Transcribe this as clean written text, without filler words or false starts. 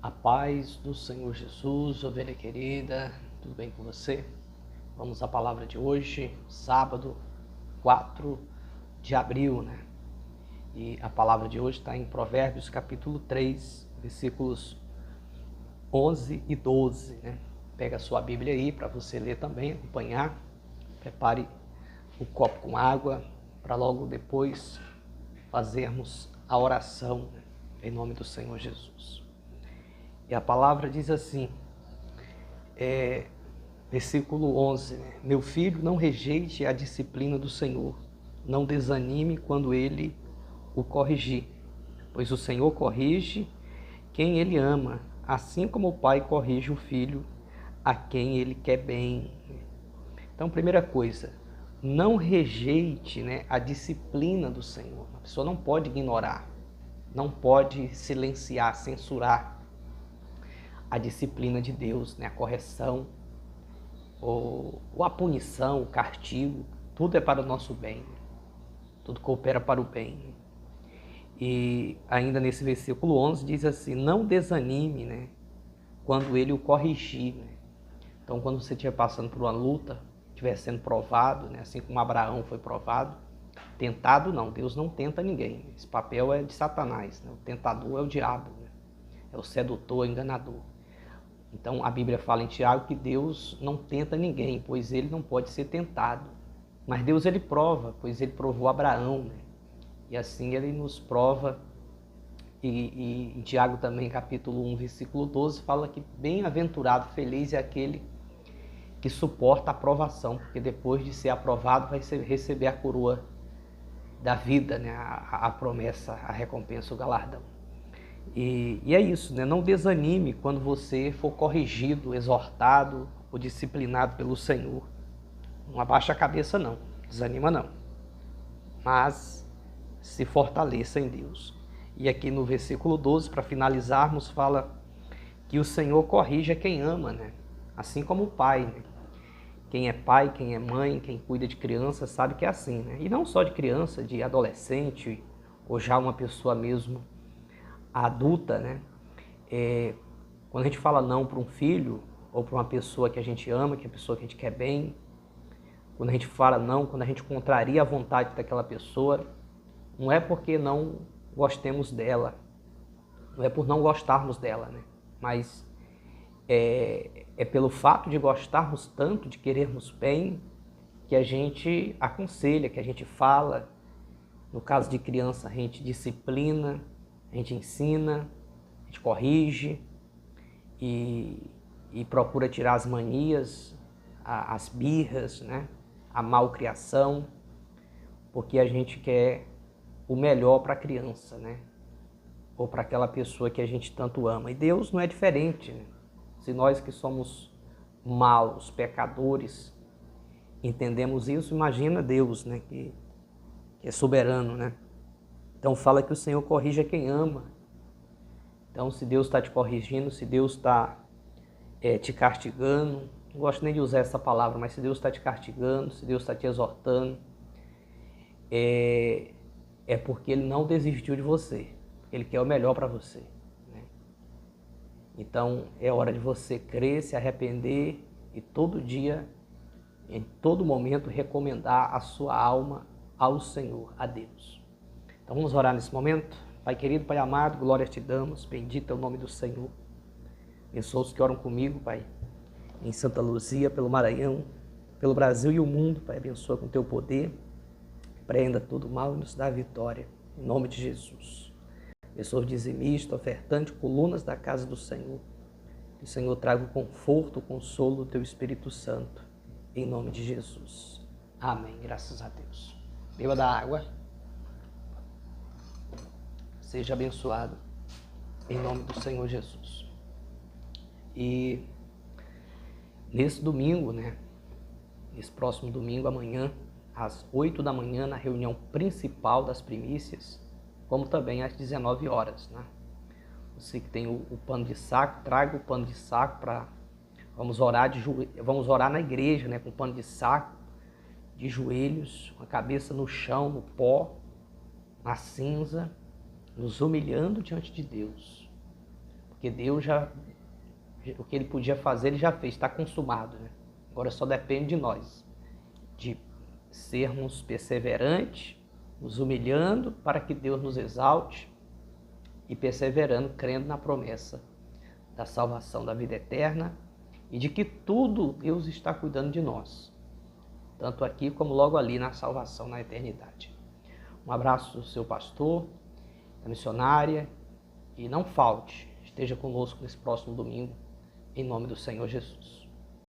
A paz do Senhor Jesus, ovelha querida, tudo bem com você? Vamos à palavra de hoje, sábado, 4 de abril, né? E a palavra de hoje está em Provérbios capítulo 3, versículos 11 e 12, né? Pega a sua Bíblia aí para você ler também, acompanhar. Prepare o copo com água para logo depois fazermos a oração, né? Em nome do Senhor Jesus. E a palavra diz assim, versículo 11, né? Meu filho, não rejeite a disciplina do Senhor, não desanime quando Ele o corrigir, pois o Senhor corrige quem Ele ama, assim como o pai corrige o filho a quem Ele quer bem. Então, primeira coisa, não rejeite, né, a disciplina do Senhor. A pessoa não pode ignorar, não pode silenciar, censurar a disciplina de Deus, né? A correção, ou a punição, o castigo, tudo é para o nosso bem, tudo coopera para o bem. E ainda nesse versículo 11 diz assim, não desanime, né? Quando Ele o corrigir, né? Então, quando você estiver passando por uma luta, estiver sendo provado, né? Assim como Abraão foi provado, tentado não, Deus não tenta ninguém. Esse papel é de Satanás, né? O tentador é o diabo, né? É o sedutor, o enganador. Então a Bíblia fala em Tiago que Deus não tenta ninguém, pois ele não pode ser tentado. Mas Deus ele prova, pois ele provou Abraão, né? E assim ele nos prova. E em Tiago também, capítulo 1, versículo 12, fala que bem-aventurado, feliz é aquele que suporta a provação, porque depois de ser aprovado vai receber a coroa da vida, né? A promessa, a recompensa, o galardão. E é isso, né? Não desanime quando você for corrigido, exortado ou disciplinado pelo Senhor. Não abaixa a cabeça não, desanima não. Mas se fortaleça em Deus. E aqui no versículo 12, para finalizarmos, fala que o Senhor corrige a quem ama, né? Assim como o pai, né? Quem é pai, quem é mãe, quem cuida de criança sabe que é assim, né? E não só de criança, de adolescente ou já uma pessoa mesmo adulta, né? Quando a gente fala não para um filho ou para uma pessoa que a gente ama, que é a pessoa que a gente quer bem, quando a gente fala não, quando a gente contraria a vontade daquela pessoa, não é porque não gostemos dela, não é por não gostarmos dela, né? Mas é pelo fato de gostarmos tanto, de querermos bem, que a gente aconselha, que a gente fala. No caso de criança, a gente disciplina, a gente ensina, a gente corrige e procura tirar as manias, as birras, né? A malcriação, porque a gente quer o melhor para a criança, né? Ou para aquela pessoa que a gente tanto ama. E Deus não é diferente, né? Se nós que somos maus, pecadores, entendemos isso, imagina Deus, né? Que é soberano, né? Então fala que o Senhor corrige a quem ama. Então se Deus está te corrigindo, se Deus está te castigando, não gosto nem de usar essa palavra, mas se Deus está te castigando, se Deus está te exortando, é porque Ele não desistiu de você, porque Ele quer o melhor para você, né? Então é hora de você crer, se arrepender e todo dia, em todo momento, recomendar a sua alma ao Senhor, a Deus. Então vamos orar nesse momento. Pai querido, Pai amado, glória te damos, bendito é o nome do Senhor. Abençoa os que oram comigo, Pai, em Santa Luzia, pelo Maranhão, pelo Brasil e o mundo, Pai, abençoa com teu poder, prenda todo mal e nos dá a vitória, em nome de Jesus. Abençoa o dizimista, ofertante, colunas da casa do Senhor, que o Senhor traga o conforto, o consolo do teu Espírito Santo, em nome de Jesus. Amém, graças a Deus. Beba da água. Seja abençoado, em nome do Senhor Jesus. E nesse domingo, né? Nesse próximo domingo, amanhã, às 8 da manhã, na reunião principal das primícias, como também às 19 horas, né? Você que tem o pano de saco, traga o pano de saco para... Vamos orar na igreja, né? Com o pano de saco, de joelhos, com a cabeça no chão, no pó, na cinza, nos humilhando diante de Deus. porque Deus já, o que Ele podia fazer, Ele já fez, está consumado, né? Agora só depende de nós, de sermos perseverantes, nos humilhando para que Deus nos exalte e perseverando, crendo na promessa da salvação, da vida eterna e de que tudo Deus está cuidando de nós, tanto aqui como logo ali na salvação, na eternidade. Um abraço do seu pastor, da missionária, e não falte, esteja conosco nesse próximo domingo, em nome do Senhor Jesus.